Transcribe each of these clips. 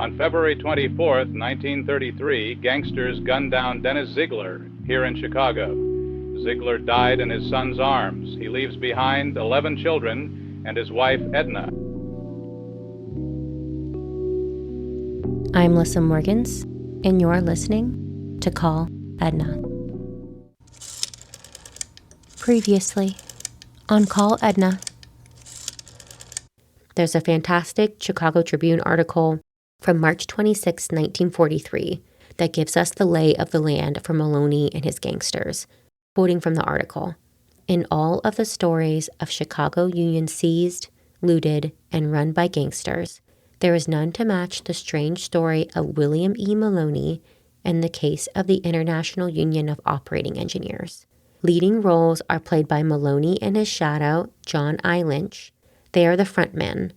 On February 24, 1933, gangsters gunned down Dennis Ziegler here in Chicago. Ziegler died in his son's arms. He leaves behind 11 children and his wife, Edna. I'm Lissa Morgans, and you're listening to Call Edna. Previously on Call Edna, there's a fantastic Chicago Tribune article from March 26, 1943, that gives us the lay of the land for Maloney and his gangsters. Quoting from the article, "In all of the stories of Chicago Union seized, looted, and run by gangsters, there is none to match the strange story of William E. Maloney and the case of the International Union of Operating Engineers. Leading roles are played by Maloney and his shadow, John I. Lynch. They are the front men,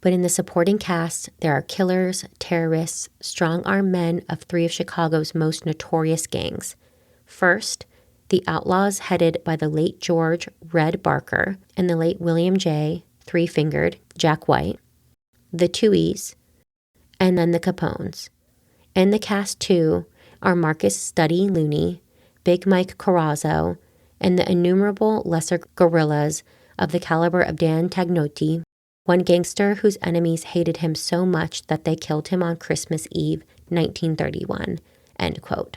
but in the supporting cast, there are killers, terrorists, strong-armed men of three of Chicago's most notorious gangs. First, the outlaws headed by the late George Red Barker and the late William J. Three-Fingered Jack White, the Tuohys, and then the Capones. In the cast, too, are Marcus Studdy Looney, Big Mike Carrozzo, and the innumerable lesser guerrillas of the caliber of Dan Tagnotti, one gangster whose enemies hated him so much that they killed him on Christmas Eve, 1931, end quote.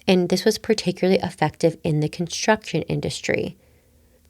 And this was particularly effective in the construction industry.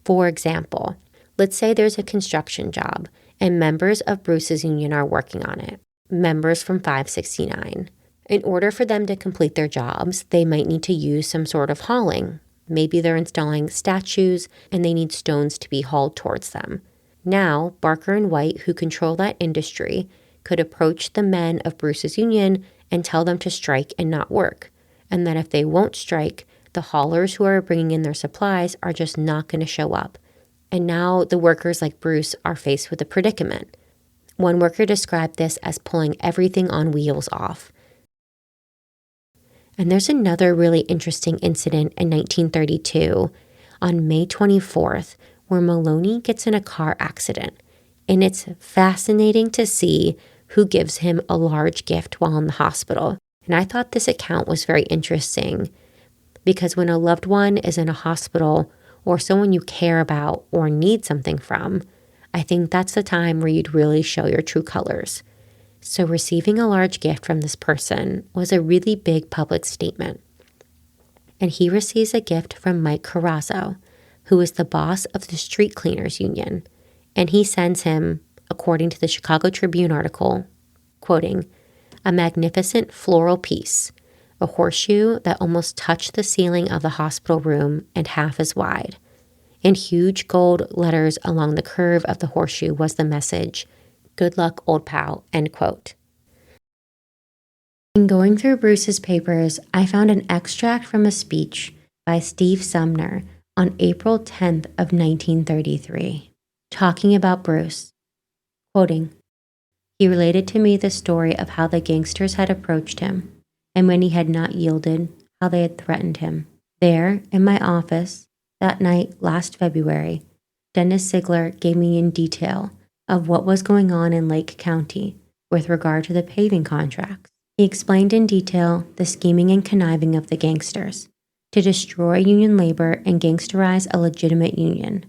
For example, let's say there's a construction job and members of Bruce's union are working on it, members from 569. In order for them to complete their jobs, they might need to use some sort of hauling. Maybe they're installing statues and they need stones to be hauled towards them. Now, Barker and White, who control that industry, could approach the men of Bruce's union and tell them to strike and not work, and that if they won't strike, the haulers who are bringing in their supplies are just not going to show up. And now the workers like Bruce are faced with a predicament. One worker described this as pulling everything on wheels off. And there's another really interesting incident in 1932, on May 24th, where Maloney gets in a car accident. And it's fascinating to see who gives him a large gift while in the hospital. And I thought this account was very interesting because when a loved one is in a hospital or someone you care about or need something from, I think that's the time where you'd really show your true colors. So receiving a large gift from this person was a really big public statement. And he receives a gift from Mike Carrozzo, who is the boss of the Street Cleaners Union. And he sends him, according to the Chicago Tribune article, quoting, "a magnificent floral piece, a horseshoe that almost touched the ceiling of the hospital room and half as wide. In huge gold letters along the curve of the horseshoe was the message, 'Good luck, old pal,'" end quote. In going through Bruce's papers, I found an extract from a speech by Steve Sumner on April 10th of 1933, talking about Bruce. Quoting, "He related to me the story of how the gangsters had approached him, and when he had not yielded, how they had threatened him. There, in my office, that night last February, Dennis Ziegler gave me in detail of what was going on in Lake County with regard to the paving contracts. He explained in detail the scheming and conniving of the gangsters to destroy union labor and gangsterize a legitimate union,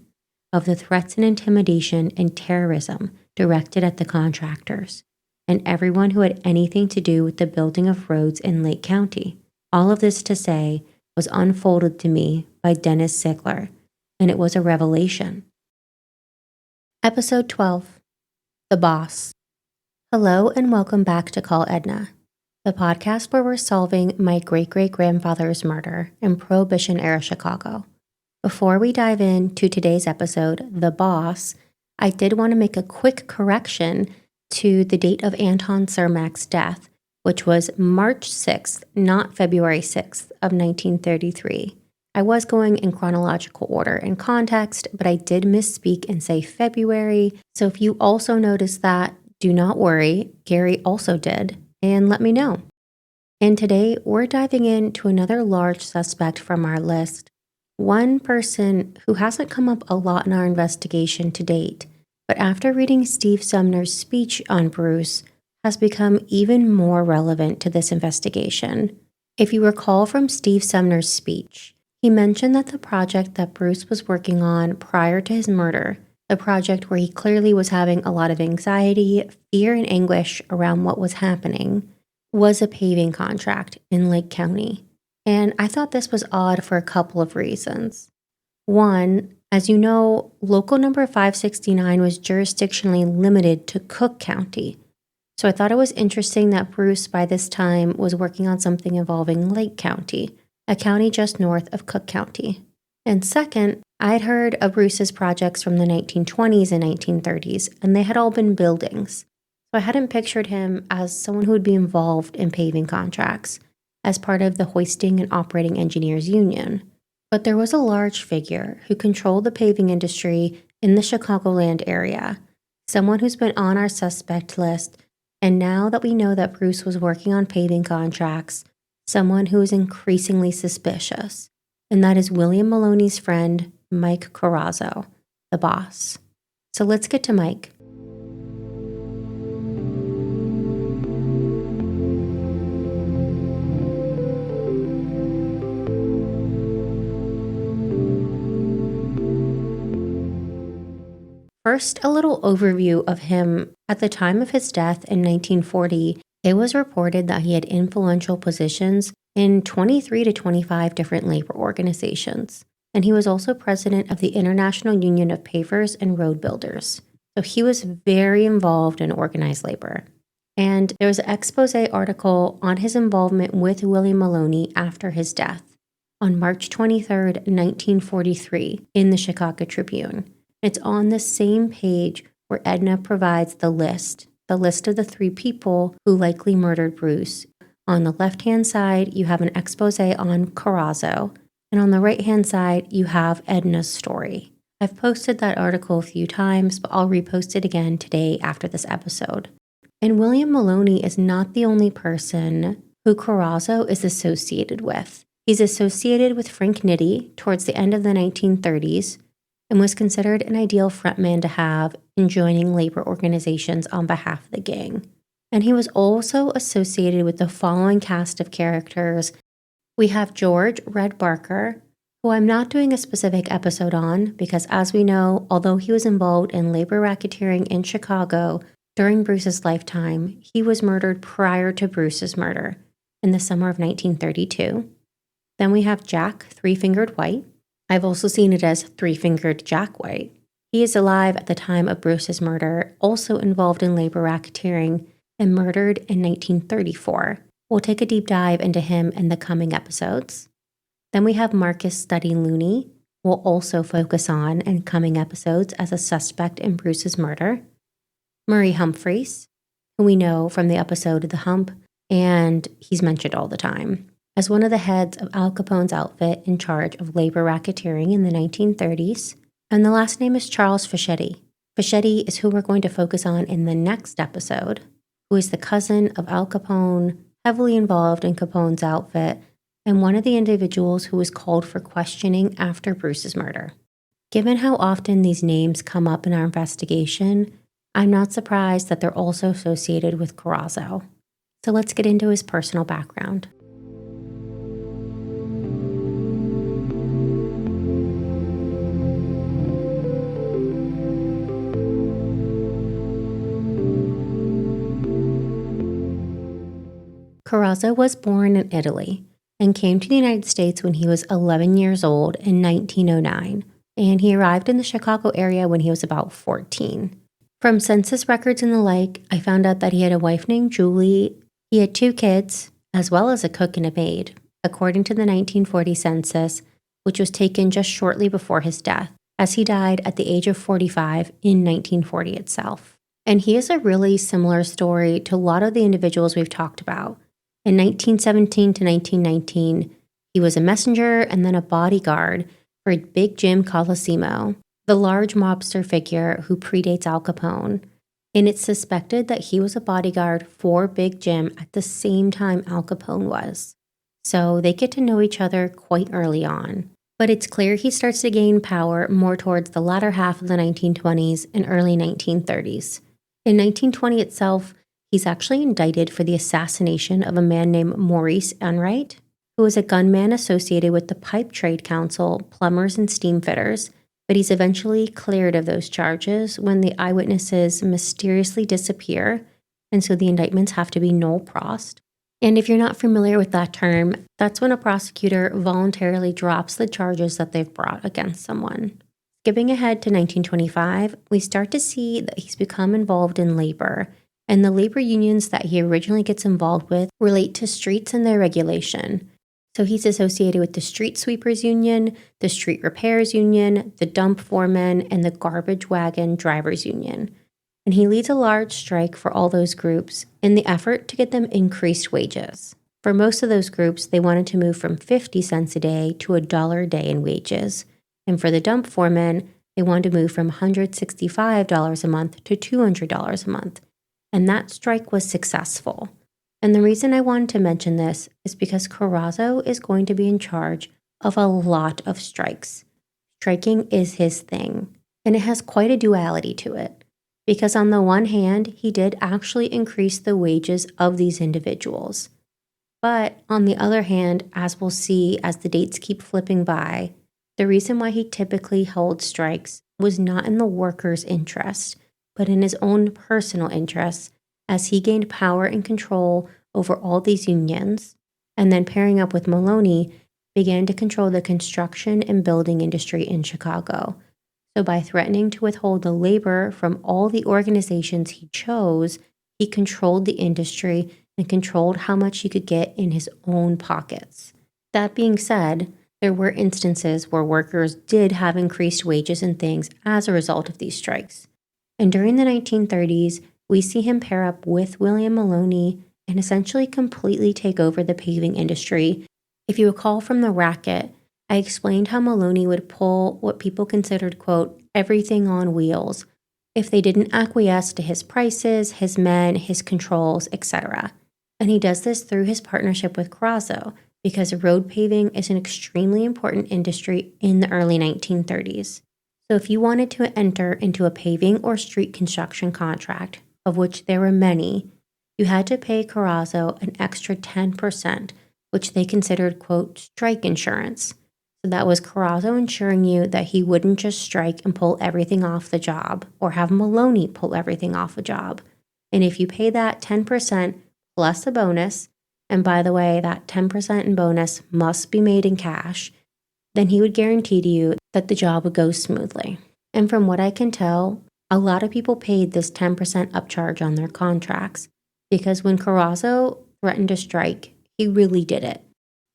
of the threats and intimidation and terrorism directed at the contractors, and everyone who had anything to do with the building of roads in Lake County. All of this to say was unfolded to me by Dennis Ziegler, and it was a revelation." Episode 12, The Boss. Hello and welcome back to Call Edna, the podcast where we're solving my great-great-grandfather's murder in Prohibition-era Chicago. Before we dive into today's episode, The Boss, I did want to make a quick correction to the date of Anton Cermak's death, which was March 6th, not February 6th of 1933. I was going in chronological order and context, but I did misspeak and say February. So if you also noticed that, do not worry. Gary also did, and let me know. And today we're diving into another large suspect from our list. One person who hasn't come up a lot in our investigation to date, But after reading Steve Sumner's speech on Bruce, has become even more relevant to this investigation. If you recall from Steve Sumner's speech, he mentioned that the project that Bruce was working on prior to his murder, the project where he clearly was having a lot of anxiety, fear, and anguish around what was happening, was a paving contract in Lake County. And I thought this was odd for a couple of reasons. One, as you know, local number 569 was jurisdictionally limited to Cook County. So I thought it was interesting that Bruce, by this time, was working on something involving Lake County, a county just north of Cook County. And second, I'd heard of Bruce's projects from the 1920s and 1930s, and they had all been buildings. So I hadn't pictured him as someone who would be involved in paving contracts as part of the Hoisting and Operating Engineers Union. But there was a large figure who controlled the paving industry in the Chicagoland area, someone who's been on our suspect list. And now that we know that Bruce was working on paving contracts, someone who is increasingly suspicious, and that is William Maloney's friend, Mike Carrozzo, the boss. So let's get to Mike. First, a little overview of him. At the time of his death in 1940, it was reported that he had influential positions in 23 to 25 different labor organizations, and he was also president of the International Union of Pavers and Road Builders. So he was very involved in organized labor. And there was an expose article on his involvement with William Maloney after his death on March 23, 1943, in the Chicago Tribune. It's on the same page where Edna provides the list of the 3 people who likely murdered Bruce. On the left-hand side, you have an expose on Carrozzo, and on the right-hand side, you have Edna's story. I've posted that article a few times, but I'll repost it again today after this episode. And William Maloney is not the only person who Carrozzo is associated with. He's associated with Frank Nitti towards the end of the 1930s, and was considered an ideal frontman to have in joining labor organizations on behalf of the gang. And he was also associated with the following cast of characters. We have George Red Barker, who I'm not doing a specific episode on because, as we know, although he was involved in labor racketeering in Chicago during Bruce's lifetime, he was murdered prior to Bruce's murder in the summer of 1932. Then we have Jack Three-Fingered White. I've also seen it as Three-Fingered Jack White. He is alive at the time of Bruce's murder, also involved in labor racketeering, and murdered in 1934. We'll take a deep dive into him in the coming episodes. Then we have Marcus Study Looney, we'll also focus on in coming episodes as a suspect in Bruce's murder. Murray Humphreys, who we know from the episode The Hump, and he's mentioned all the time, as one of the heads of Al Capone's outfit in charge of labor racketeering in the 1930s. And the last name is Charles Fischetti. Fischetti is who we're going to focus on in the next episode, who is the cousin of Al Capone, heavily involved in Capone's outfit, and one of the individuals who was called for questioning after Bruce's murder. Given how often these names come up in our investigation, I'm not surprised that they're also associated with Carrozzo. So let's get into his personal background. Carrozzo was born in Italy and came to the United States when he was 11 years old in 1909, and he arrived in the Chicago area when he was about 14. From census records and the like, I found out that he had a wife named Julie. He had 2 kids, as well as a cook and a maid, according to the 1940 census, which was taken just shortly before his death, as he died at the age of 45 in 1940 itself. And he has a really similar story to a lot of the individuals we've talked about. In 1917 to 1919, he was a messenger and then a bodyguard for Big Jim Colosimo, the large mobster figure who predates Al Capone. And it's suspected that he was a bodyguard for Big Jim at the same time Al Capone was. So they get to know each other quite early on. But it's clear he starts to gain power more towards the latter half of the 1920s and early 1930s. In 1920 itself, he's actually indicted for the assassination of a man named Maurice Enright, who was a gunman associated with the Pipe Trade Council, plumbers, and steam fitters, but he's eventually cleared of those charges when the eyewitnesses mysteriously disappear, and so the indictments have to be nol prost. And if you're not familiar with that term, that's when a prosecutor voluntarily drops the charges that they've brought against someone. Skipping ahead to 1925, we start to see that he's become involved in labor, and the labor unions that he originally gets involved with relate to streets and their regulation. So he's associated with the Street Sweepers Union, the Street Repairs Union, the Dump Foremen, and the Garbage Wagon Drivers Union. And he leads a large strike for all those groups in the effort to get them increased wages. For most of those groups, they wanted to move from 50 cents a day to $1 a day in wages. And for the dump foremen, they wanted to move from $165 a month to $200 a month. And that strike was successful. And the reason I wanted to mention this is because Carrozzo is going to be in charge of a lot of strikes. Striking is his thing, and it has quite a duality to it. Because on the one hand, he did actually increase the wages of these individuals. But on the other hand, as we'll see as the dates keep flipping by, the reason why he typically held strikes was not in the workers' interest, but in his own personal interests, as he gained power and control over all these unions, and then pairing up with Maloney, began to control the construction and building industry in Chicago. So by threatening to withhold the labor from all the organizations he chose, he controlled the industry and controlled how much he could get in his own pockets. That being said, there were instances where workers did have increased wages and things as a result of these strikes. And during the 1930s, we see him pair up with William Maloney and essentially completely take over the paving industry. If you recall from the racket, I explained how Maloney would pull what people considered, quote, everything on wheels if they didn't acquiesce to his prices, his men, his controls, etc. And he does this through his partnership with Carrozzo, because road paving is an extremely important industry in the early 1930s. So if you wanted to enter into a paving or street construction contract, of which there were many, you had to pay Carrozzo an extra 10%, which they considered, quote, strike insurance. So that was Carrozzo ensuring you that he wouldn't just strike and pull everything off the job, or have Maloney pull everything off a job. And if you pay that 10% plus a bonus, and by the way, that 10% in bonus must be made in cash, then he would guarantee to you that the job would go smoothly. And from what I can tell, a lot of people paid this 10% upcharge on their contracts, because when Carrozzo threatened to strike, he really did it.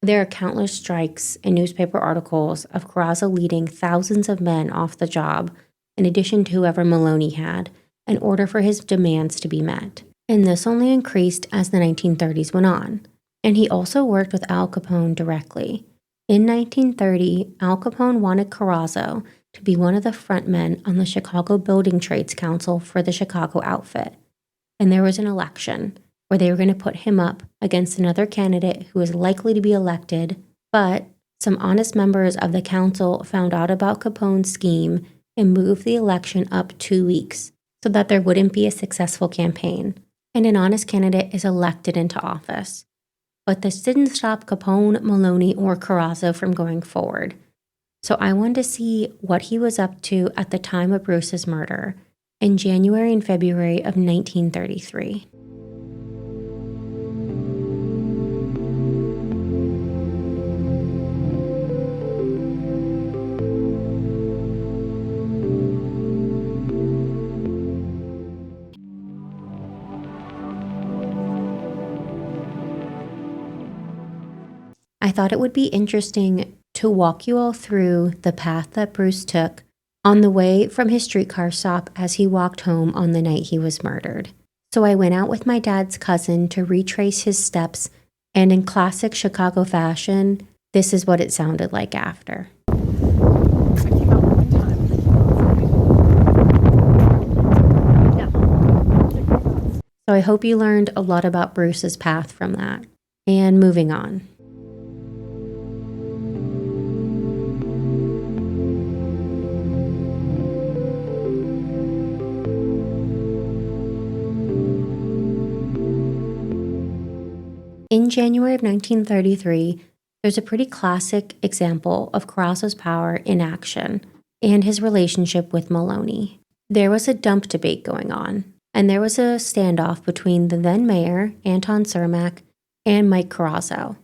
There are countless strikes and newspaper articles of Carrozzo leading thousands of men off the job, in addition to whoever Maloney had, in order for his demands to be met. And this only increased as the 1930s went on. And he also worked with Al Capone directly. In 1930, Al Capone wanted Carrozzo to be one of the frontmen on the Chicago Building Trades Council for the Chicago outfit. And there was an election where they were going to put him up against another candidate who was likely to be elected, but some honest members of the council found out about Capone's scheme and moved the election up 2 weeks so that there wouldn't be a successful campaign, and an honest candidate is elected into office. But this didn't stop Capone, Maloney, or Carrozzo from going forward. So I wanted to see what he was up to at the time of Bruce's murder in January and February of 1933. I thought it would be interesting to walk you all through the path that Bruce took on the way from his streetcar stop as he walked home on the night he was murdered. So I went out with my dad's cousin to retrace his steps, and in classic Chicago fashion, this is what it sounded like after. I came out one time. So I hope you learned a lot about Bruce's path from that. And moving on. In January of 1933, there's a pretty classic example of Carrozzo's power in action and his relationship with Maloney. There was a dump debate going on, and there was a standoff between the then mayor, Anton Cermak, and Mike Carrozzo,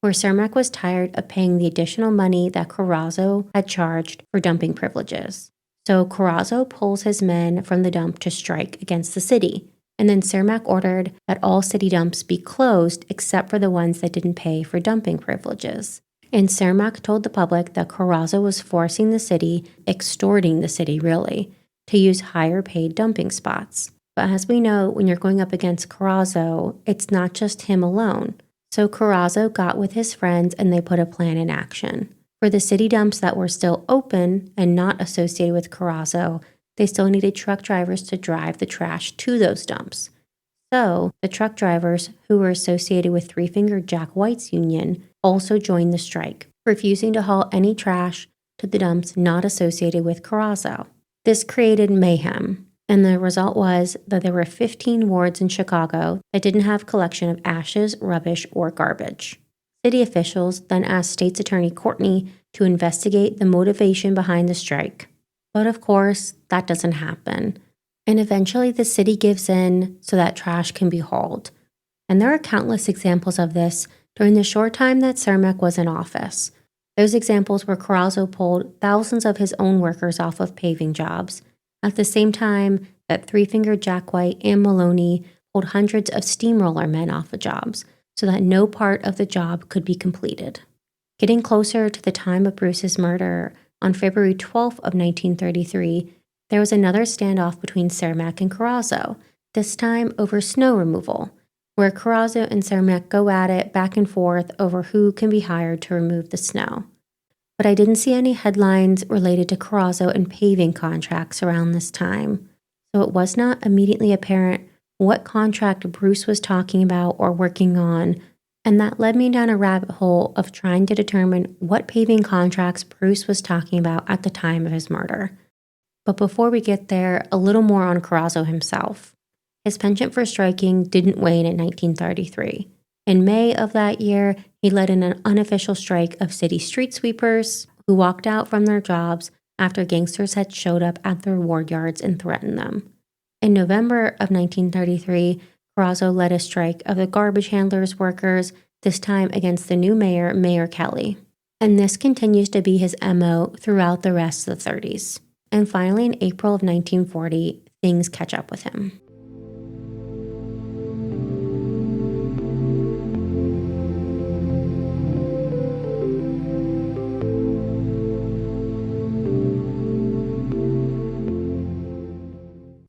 where Cermak was tired of paying the additional money that Carrozzo had charged for dumping privileges. So Carrozzo pulls his men from the dump to strike against the city, and then Cermak ordered that all city dumps be closed except for the ones that didn't pay for dumping privileges. And Cermak told the public that Carrozzo was forcing the city, extorting the city really, to use higher paid dumping spots. But as we know, when you're going up against Carrozzo, it's not just him alone. So Carrozzo got with his friends and they put a plan in action. For the city dumps that were still open and not associated with Carrozzo, they still needed truck drivers to drive the trash to those dumps. So the truck drivers who were associated with Three Finger Jack White's union also joined the strike, refusing to haul any trash to the dumps not associated with Carrozzo. This created mayhem, and the result was that there were 15 wards in Chicago that didn't have collection of ashes, rubbish, or garbage. City officials then asked State's Attorney Courtney to investigate the motivation behind the strike. But of course, that doesn't happen. And eventually the city gives in so that trash can be hauled. And there are countless examples of this during the short time that Cermak was in office. Those examples where Carrozzo pulled thousands of his own workers off of paving jobs, at the same time that Three Finger Jack White and Maloney pulled hundreds of steamroller men off of jobs so that no part of the job could be completed. Getting closer to the time of Bruce's murder, on February 12th of 1933, there was another standoff between Cermak and Carrozzo, this time over snow removal, where Carrozzo and Cermak go at it back and forth over who can be hired to remove the snow. But I didn't see any headlines related to Carrozzo and paving contracts around this time, so it was not immediately apparent what contract Bruce was talking about or working on, and that led me down a rabbit hole of trying to determine what paving contracts Bruce was talking about at the time of his murder. But before we get there, a little more on Carrozzo himself. His penchant for striking didn't wane in 1933. In May of that year, he led in an unofficial strike of city street sweepers who walked out from their jobs after gangsters had showed up at their ward yards and threatened them. In November of 1933, Carrozzo led a strike of the garbage handlers workers, this time against the new mayor, Mayor Kelly. And this continues to be his MO throughout the rest of the 30s. And finally, in April of 1940, things catch up with him.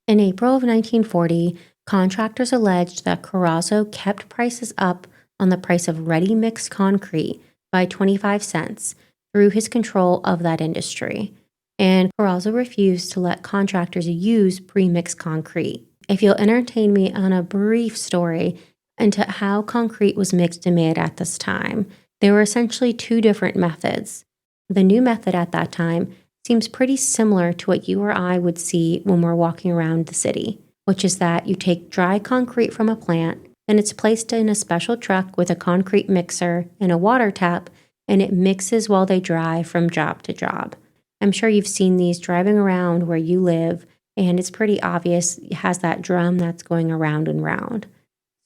In April of 1940, contractors alleged that Carrozzo kept prices up on the price of ready-mix concrete by 25 cents through his control of that industry, and Carrozzo refused to let contractors use pre-mixed concrete. If you'll entertain me on a brief story into how concrete was mixed and made at this time, there were essentially two different methods. The new method at that time seems pretty similar to what you or I would see when we're walking around the city, which is that you take dry concrete from a plant, and it's placed in a special truck with a concrete mixer and a water tap, and it mixes while they dry from job to job. I'm sure you've seen these driving around where you live, and it's pretty obvious it has that drum that's going around and round.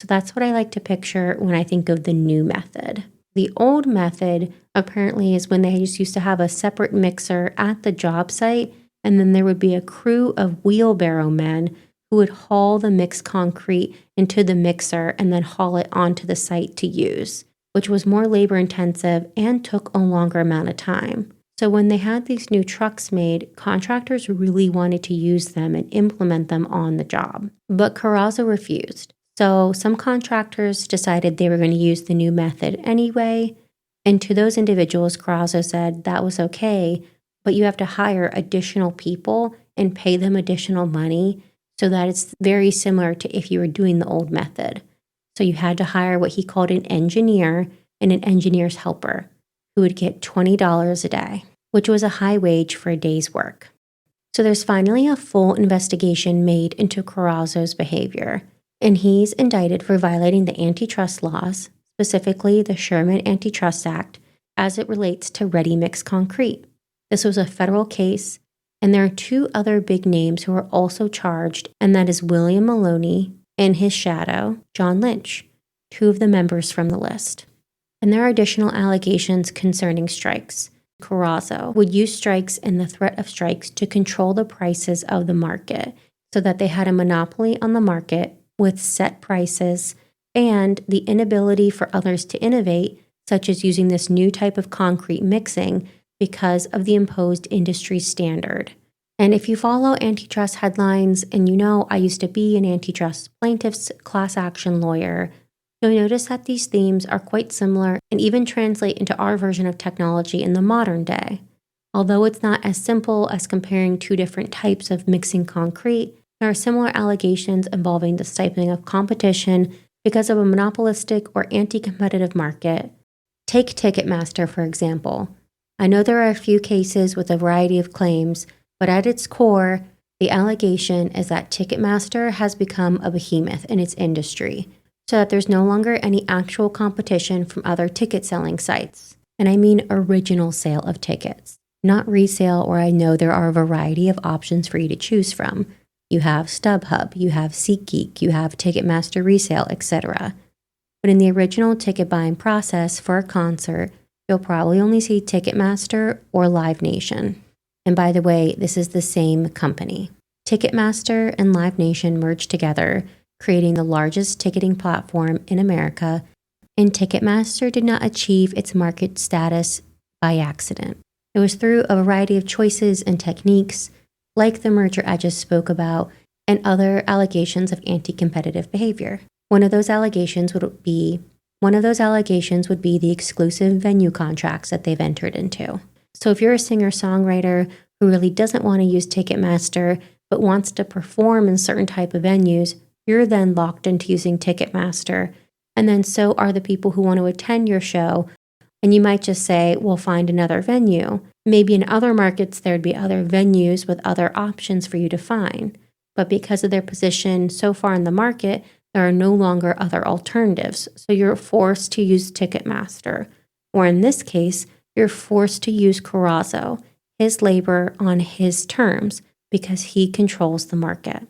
So that's what I like to picture when I think of the new method. The old method apparently is when they just used to have a separate mixer at the job site, and then there would be a crew of wheelbarrow men who would haul the mixed concrete into the mixer and then haul it onto the site to use, which was more labor intensive and took a longer amount of time. So when they had these new trucks made, contractors really wanted to use them and implement them on the job. But Carrozzo refused. So some contractors decided they were going to use the new method anyway, and to those individuals, Carrozzo said that was okay, but you have to hire additional people and pay them additional money so that it's very similar to if you were doing the old method. So you had to hire what he called an engineer and an engineer's helper who would get $20 a day, which was a high wage for a day's work. So there's finally a full investigation made into Carrozzo's behavior, and he's indicted for violating the antitrust laws, specifically the Sherman Antitrust Act, as it relates to ready-mix concrete. This was a federal case, and there are two other big names who are also charged, and that is William Maloney and his shadow, John Lynch, two of the members from the list. And there are additional allegations concerning strikes. Carrozzo would use strikes and the threat of strikes to control the prices of the market so that they had a monopoly on the market with set prices and the inability for others to innovate, such as using this new type of concrete mixing because of the imposed industry standard. And if you follow antitrust headlines, and you know I used to be an antitrust plaintiff's class action lawyer, you'll notice that these themes are quite similar and even translate into our version of technology in the modern day. Although it's not as simple as comparing two different types of mixing concrete, there are similar allegations involving the stifling of competition because of a monopolistic or anti-competitive market. Take Ticketmaster, for example. I know there are a few cases with a variety of claims, but at its core, the allegation is that Ticketmaster has become a behemoth in its industry, so that there's no longer any actual competition from other ticket selling sites. And I mean original sale of tickets, not resale, where I know there are a variety of options for you to choose from. You have StubHub, you have SeatGeek, you have Ticketmaster Resale, etc. But in the original ticket buying process for a concert, you'll probably only see Ticketmaster or Live Nation. And by the way, this is the same company. Ticketmaster and Live Nation merged together, creating the largest ticketing platform in America, and Ticketmaster did not achieve its market status by accident. It was through a variety of choices and techniques, like the merger I just spoke about, and other allegations of anti-competitive behavior. One of those allegations would be the exclusive venue contracts that they've entered into. So if you're a singer-songwriter who really doesn't want to use Ticketmaster but wants to perform in certain type of venues, you're then locked into using Ticketmaster, and then so are the people who want to attend your show, and you might just say, well, find another venue. Maybe in other markets there'd be other venues with other options for you to find, but because of their position so far in the market, there are no longer other alternatives, so you're forced to use Ticketmaster, or in this case, you're forced to use Carrozzo, his labor on his terms, because he controls the market.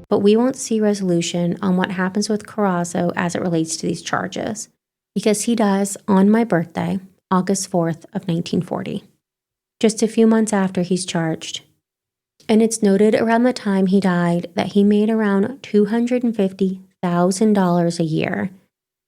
But we won't see resolution on what happens with Carrozzo as it relates to these charges, because he dies on my birthday, August 4th of 1940, just a few months after he's charged. And it's noted around the time he died that he made around $250,000 a year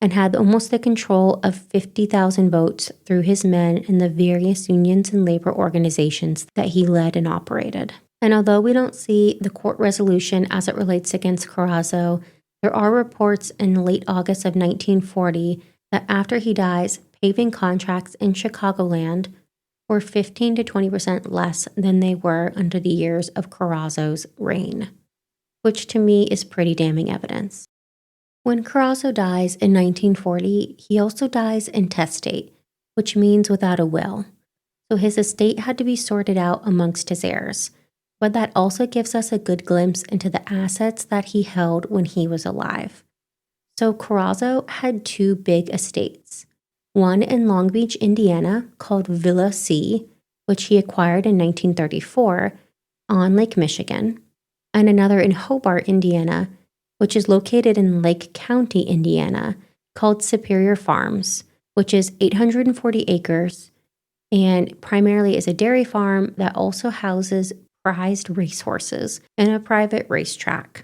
and had almost the control of 50,000 votes through his men in the various unions and labor organizations that he led and operated. And although we don't see the court resolution as it relates against Carrozzo, there are reports in late August of 1940 that after he dies, paving contracts in Chicagoland were 15 to 20% less than they were under the years of Carrozzo's reign, which to me is pretty damning evidence. When Carrozzo dies in 1940, he also dies intestate, which means without a will. So his estate had to be sorted out amongst his heirs. But that also gives us a good glimpse into the assets that he held when he was alive. So Carrozzo had two big estates, one in Long Beach, Indiana, called Villa C, which he acquired in 1934 on Lake Michigan, and another in Hobart, Indiana, which is located in Lake County, Indiana, called Superior Farms, which is 840 acres and primarily is a dairy farm that also houses prized racehorses and a private racetrack.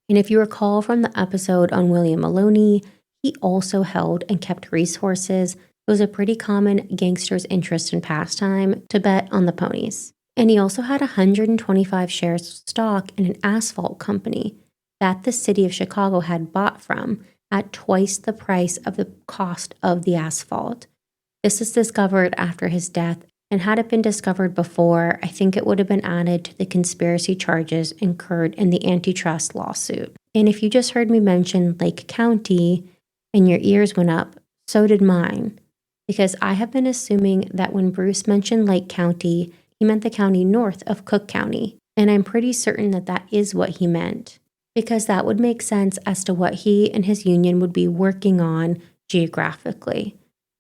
And if you recall from the episode on William Maloney, he also held and kept racehorses. It was a pretty common gangster's interest and pastime to bet on the ponies. And he also had 125 shares of stock in an asphalt company that the city of Chicago had bought from at twice the price of the cost of the asphalt. This is discovered after his death, and had it been discovered before, I think it would have been added to the conspiracy charges incurred in the antitrust lawsuit. And if you just heard me mention Lake County and your ears went up, so did mine. because I have been assuming that when Bruce mentioned Lake County, he meant the county north of Cook County, and I'm pretty certain that that is what he meant, because that would make sense as to what he and his union would be working on geographically.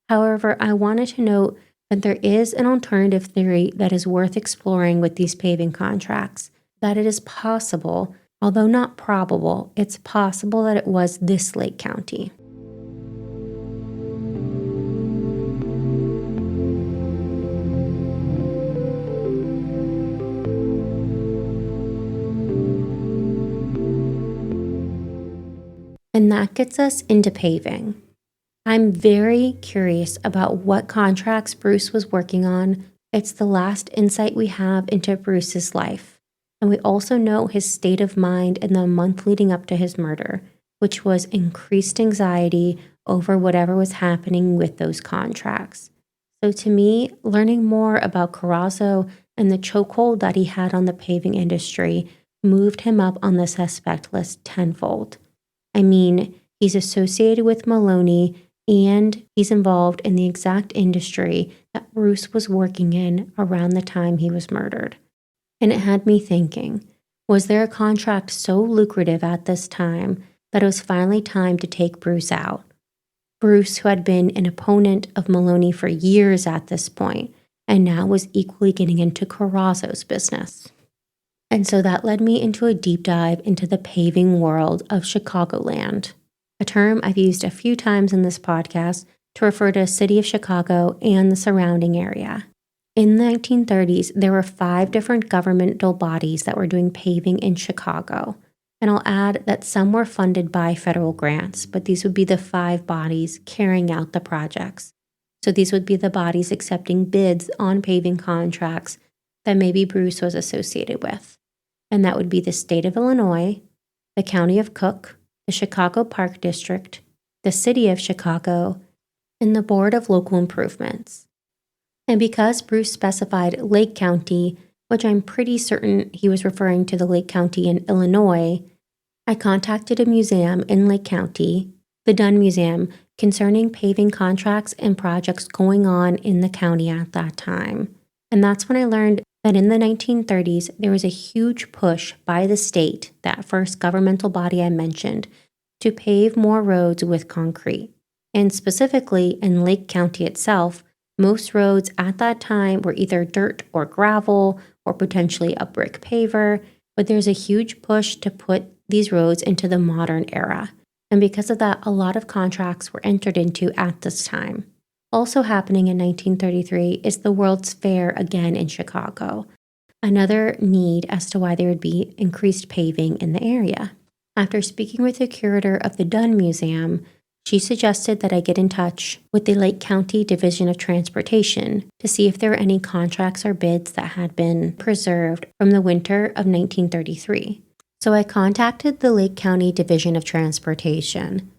However, I wanted to note that there is an alternative theory that is worth exploring with these paving contracts, that it is possible, although not probable, it's possible that it was this Lake County. And that gets us into paving. I'm very curious about what contracts Bruce was working on. It's the last insight we have into Bruce's life. And we also know his state of mind in the month leading up to his murder, which was increased anxiety over whatever was happening with those contracts. So to me, learning more about Carrozzo and the chokehold that he had on the paving industry moved him up on the suspect list tenfold. I mean, he's associated with Maloney, and he's involved in the exact industry that Bruce was working in around the time he was murdered. And it had me thinking, was there a contract so lucrative at this time that it was finally time to take Bruce out? Bruce, who had been an opponent of Maloney for years at this point, and now was equally getting into Carrozzo's business. And so that led me into a deep dive into the paving world of Chicagoland, a term I've used a few times in this podcast to refer to the city of Chicago and the surrounding area. In the 1930s, there were 5 different governmental bodies that were doing paving in Chicago. And I'll add that some were funded by federal grants, but these would be the 5 bodies carrying out the projects. So these would be the bodies accepting bids on paving contracts that maybe Bruce was associated with. And that would be the state of Illinois, the county of Cook, the Chicago Park District, the city of Chicago, and the Board of Local Improvements. And because Bruce specified Lake County, which I'm pretty certain he was referring to the Lake County in Illinois, I contacted a museum in Lake County, the Dunn Museum, concerning paving contracts and projects going on in the county at that time. And that's when I learned that in the 1930s, there was a huge push by the state, that first governmental body I mentioned, to pave more roads with concrete. And specifically in Lake County itself, most roads at that time were either dirt or gravel or potentially a brick paver, but there's a huge push to put these roads into the modern era. And because of that, a lot of contracts were entered into at this time. Also happening in 1933 is the World's Fair again in Chicago, another need as to why there would be increased paving in the area. After speaking with the curator of the Dunn Museum, she suggested that I get in touch with the Lake County Division of Transportation to see if there were any contracts or bids that had been preserved from the winter of 1933. So I contacted the Lake County Division of Transportation.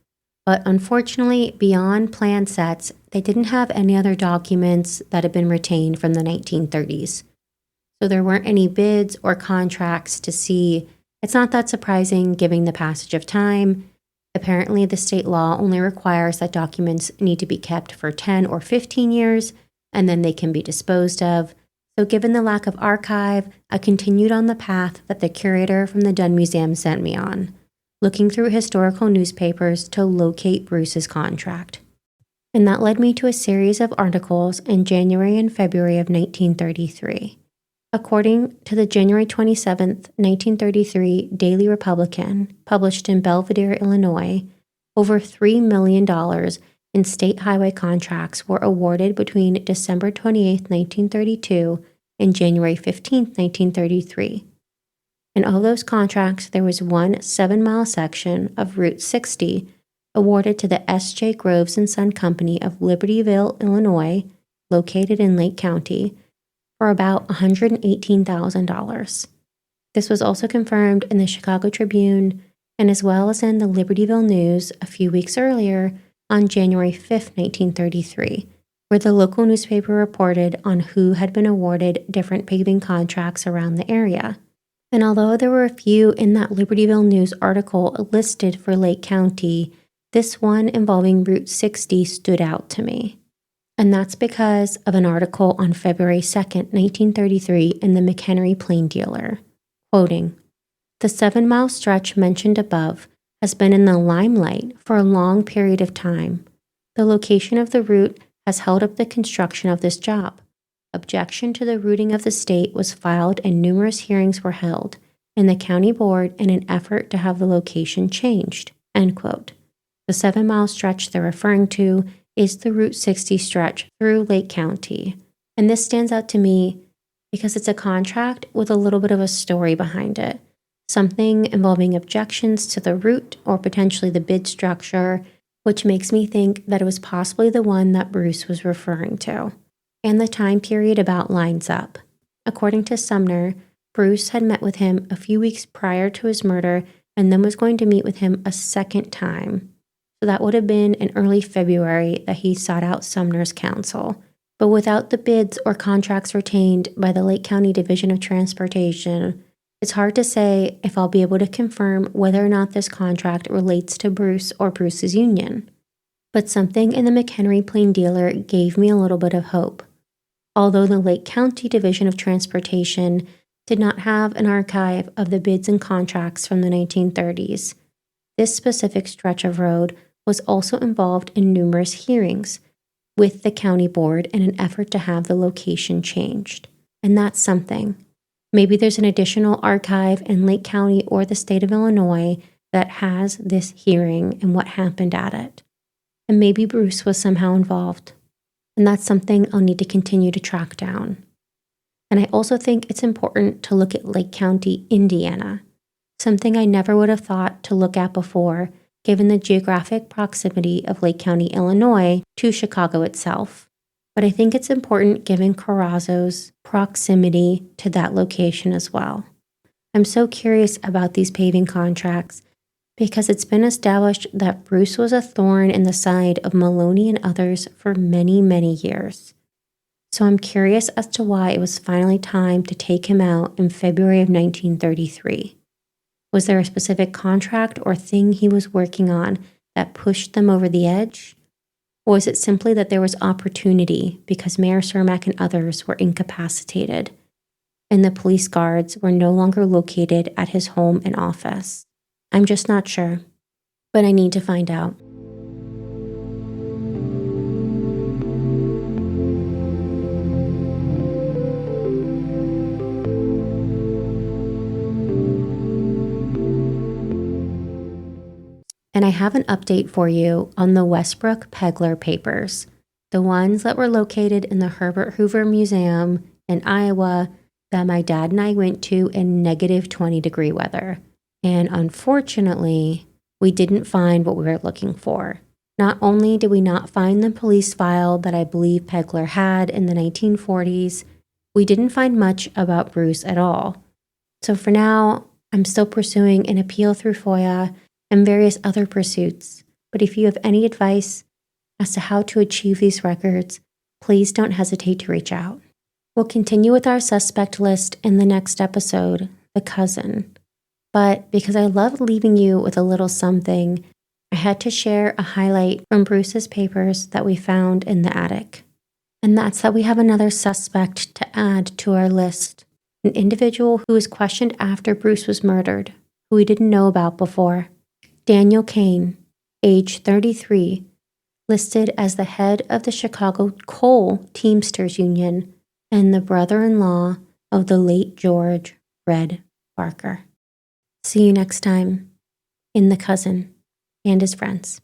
But unfortunately, beyond plan sets, they didn't have any other documents that had been retained from the 1930s. So there weren't any bids or contracts to see. It's not that surprising given the passage of time. Apparently, the state law only requires that documents need to be kept for 10 or 15 years, and then they can be disposed of. So given the lack of archive, I continued on the path that the curator from the Dunn Museum sent me on, looking through historical newspapers to locate Bruce's contract. And that led me to a series of articles in January and February of 1933. According to the January 27, 1933 Daily Republican, published in Belvidere, Illinois, over $3 million in state highway contracts were awarded between December 28, 1932 and January 15, 1933. In all those contracts, there was one 7-mile section of Route 60 awarded to the S.J. Groves & Son Company of Libertyville, Illinois, located in Lake County, for about $118,000. This was also confirmed in the Chicago Tribune and as well as in the Libertyville News a few weeks earlier on January 5, 1933, where the local newspaper reported on who had been awarded different paving contracts around the area. And although there were a few in that Libertyville News article listed for Lake County, this one involving Route 60 stood out to me. And that's because of an article on February 2nd, 1933 in the McHenry Plain Dealer, quoting, "The 7-mile stretch mentioned above has been in the limelight for a long period of time. The location of the route has held up the construction of this job. Objection to the routing of the state was filed and numerous hearings were held in the county board in an effort to have the location changed." End quote. The 7-mile stretch they're referring to is the Route 60 stretch through Lake County. And this stands out to me because it's a contract with a little bit of a story behind it. Something involving objections to the route or potentially the bid structure, which makes me think that it was possibly the one that Bruce was referring to. And the time period about lines up. According to Sumner, Bruce had met with him a few weeks prior to his murder and then was going to meet with him a second time. So that would have been in early February that he sought out Sumner's counsel. But without the bids or contracts retained by the Lake County Division of Transportation, it's hard to say if I'll be able to confirm whether or not this contract relates to Bruce or Bruce's union. But something in the McHenry Plain Dealer gave me a little bit of hope. Although the Lake County Division of Transportation did not have an archive of the bids and contracts from the 1930s, this specific stretch of road was also involved in numerous hearings with the county board in an effort to have the location changed. And that's something. Maybe there's an additional archive in Lake County or the state of Illinois that has this hearing and what happened at it. And maybe Bruce was somehow involved. And that's something I'll need to continue to track down. And I also think it's important to look at Lake County, Indiana, something I never would have thought to look at before, given the geographic proximity of Lake County, Illinois, to Chicago itself. But I think it's important given Carrozzo's proximity to that location as well. I'm so curious about these paving contracts because it's been established that Bruce was a thorn in the side of Maloney and others for many, many years. So I'm curious as to why it was finally time to take him out in February of 1933. Was there a specific contract or thing he was working on that pushed them over the edge? Or was it simply that there was opportunity because Mayor Cermak and others were incapacitated, and the police guards were no longer located at his home and office? I'm just not sure, but I need to find out. And I have an update for you on the Westbrook Pegler papers, the ones that were located in the Herbert Hoover Museum in Iowa that my dad and I went to in negative 20-degree weather. And unfortunately, we didn't find what we were looking for. Not only did we not find the police file that I believe Pegler had in the 1940s, we didn't find much about Bruce at all. So for now, I'm still pursuing an appeal through FOIA and various other pursuits. But if you have any advice as to how to achieve these records, please don't hesitate to reach out. We'll continue with our suspect list in the next episode, the cousin. But because I love leaving you with a little something, I had to share a highlight from Bruce's papers that we found in the attic. And that's that we have another suspect to add to our list, an individual who was questioned after Bruce was murdered, who we didn't know about before. Daniel Kane, age 33, listed as the head of the Chicago Coal Teamsters Union and the brother-in-law of the late George Red Barker. See you next time in The Cousin and His Friends.